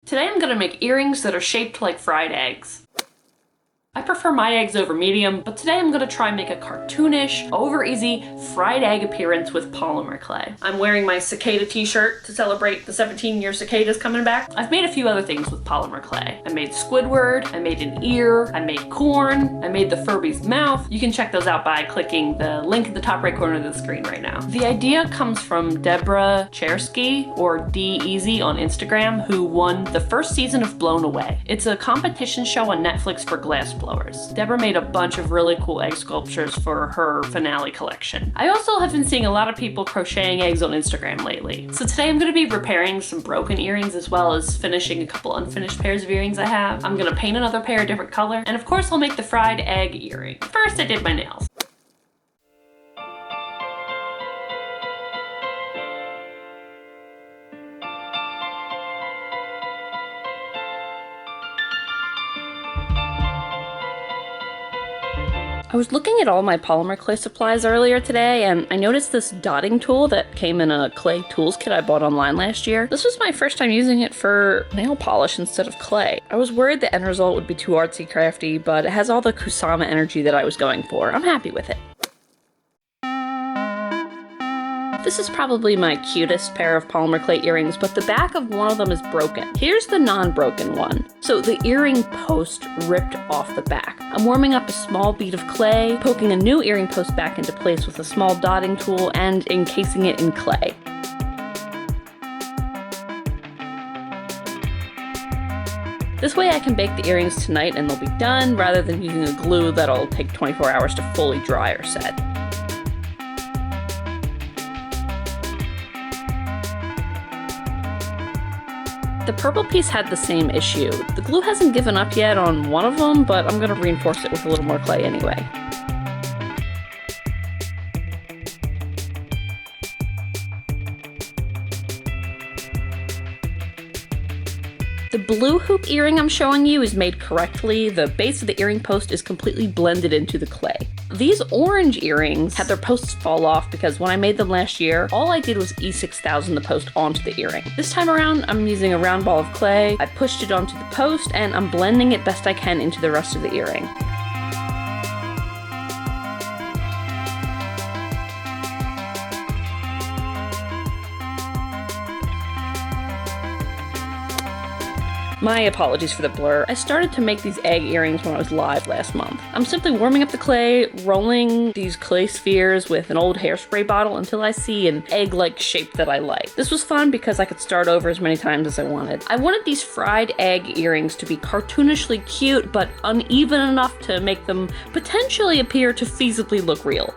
Today I'm gonna make earrings that are shaped like fried eggs. I prefer my eggs over medium, but today I'm gonna try and make a cartoonish, over easy, fried egg appearance with polymer clay. I'm wearing my cicada t-shirt to celebrate the 17-year cicadas coming back. I've made a few other things with polymer clay. I made Squidward, I made an ear, I made corn, I made the Furby's mouth. You can check those out by clicking the link at the top right corner of the screen right now. The idea comes from Deborah Chersky, or D-Easy on Instagram, who won the first season of Blown Away. It's a competition show on Netflix for glass blowers. Deborah made a bunch of really cool egg sculptures for her finale collection. I also have been seeing a lot of people crocheting eggs on Instagram lately. So today I'm going to be repairing some broken earrings as well as finishing a couple unfinished pairs of earrings I have. I'm going to paint another pair a different color, and of course I'll make the fried egg earring. First I did my nails. I was looking at all my polymer clay supplies earlier today, and I noticed this dotting tool that came in a clay tools kit I bought online last year. This was my first time using it for nail polish instead of clay. I was worried the end result would be too artsy crafty, but it has all the Kusama energy that I was going for. I'm happy with it. This is probably my cutest pair of polymer clay earrings, but the back of one of them is broken. Here's the non-broken one. So the earring post ripped off the back. I'm warming up a small bead of clay, poking a new earring post back into place with a small dotting tool, and encasing it in clay. This way I can bake the earrings tonight and they'll be done, rather than using a glue that'll take 24 hours to fully dry or set. The purple piece had the same issue. The glue hasn't given up yet on one of them, but I'm gonna reinforce it with a little more clay anyway. The blue hoop earring I'm showing you is made correctly. The base of the earring post is completely blended into the clay. These orange earrings had their posts fall off because when I made them last year, all I did was E6000 the post onto the earring. This time around, I'm using a round ball of clay. I pushed it onto the post and I'm blending it best I can into the rest of the earring. My apologies for the blur. I started to make these egg earrings when I was live last month. I'm simply warming up the clay, rolling these clay spheres with an old hairspray bottle until I see an egg-like shape that I like. This was fun because I could start over as many times as I wanted. I wanted these fried egg earrings to be cartoonishly cute, but uneven enough to make them potentially appear to feasibly look real.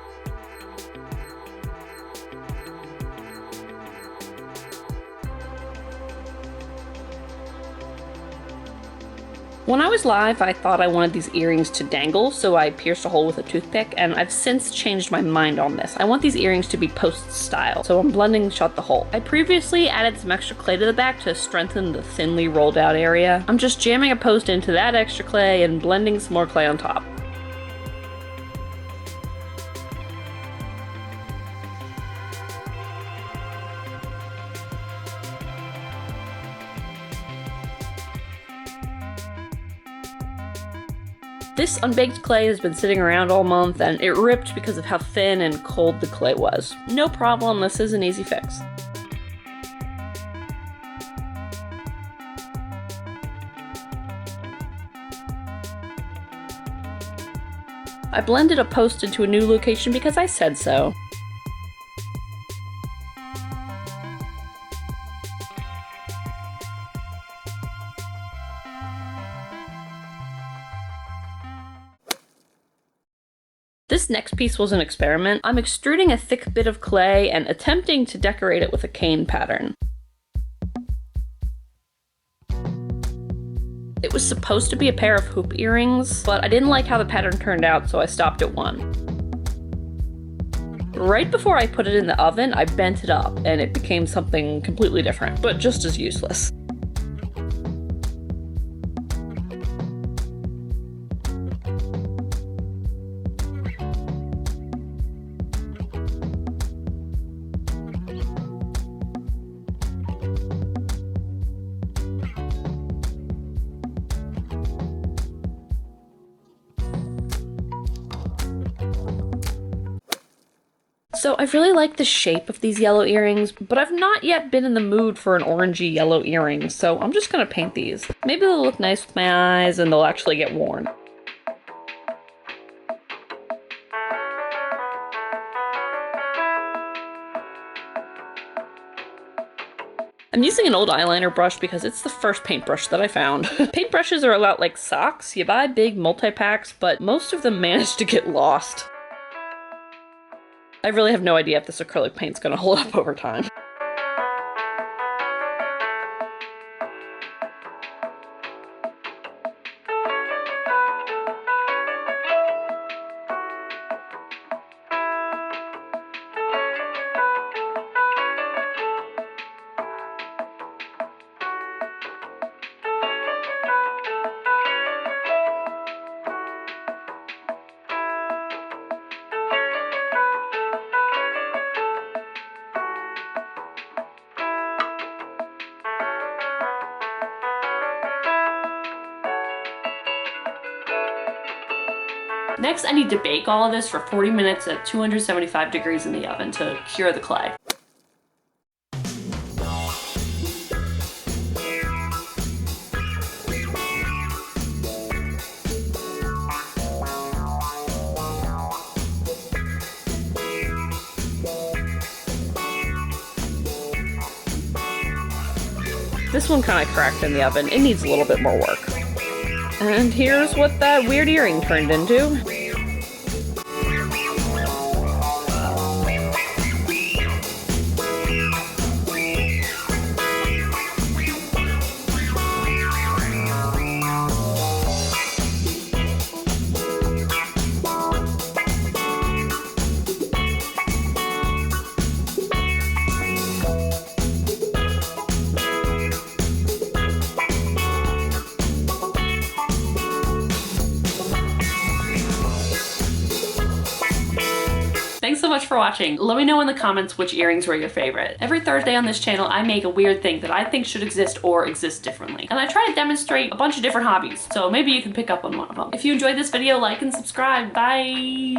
When I was live, I thought I wanted these earrings to dangle, so I pierced a hole with a toothpick, and I've since changed my mind on this. I want these earrings to be post style, so I'm blending shut the hole. I previously added some extra clay to the back to strengthen the thinly rolled out area. I'm just jamming a post into that extra clay and blending some more clay on top. This unbaked clay has been sitting around all month and it ripped because of how thin and cold the clay was. No problem, this is an easy fix. I blended a post into a new location because I said so. This next piece was an experiment. I'm extruding a thick bit of clay and attempting to decorate it with a cane pattern. It was supposed to be a pair of hoop earrings, but I didn't like how the pattern turned out, so I stopped at one. Right before I put it in the oven, I bent it up, and it became something completely different, but just as useless. So I really like the shape of these yellow earrings, but I've not yet been in the mood for an orangey yellow earring, so I'm just gonna paint these. Maybe they'll look nice with my eyes and they'll actually get worn. I'm using an old eyeliner brush because it's the first paintbrush that I found. Paintbrushes are a lot like socks. You buy big multi-packs, but most of them manage to get lost. I really have no idea if this acrylic paint's gonna hold up over time. Next, I need to bake all of this for 40 minutes at 275 degrees in the oven to cure the clay. This one kind of cracked in the oven. It needs a little bit more work. And here's what that weird earring turned into. Thanks so much for watching. Let me know in the comments which earrings were your favorite. Every Thursday on this channel, I make a weird thing that I think should exist or exist differently. And I try to demonstrate a bunch of different hobbies, so maybe you can pick up on one of them. If you enjoyed this video, like and subscribe. Bye!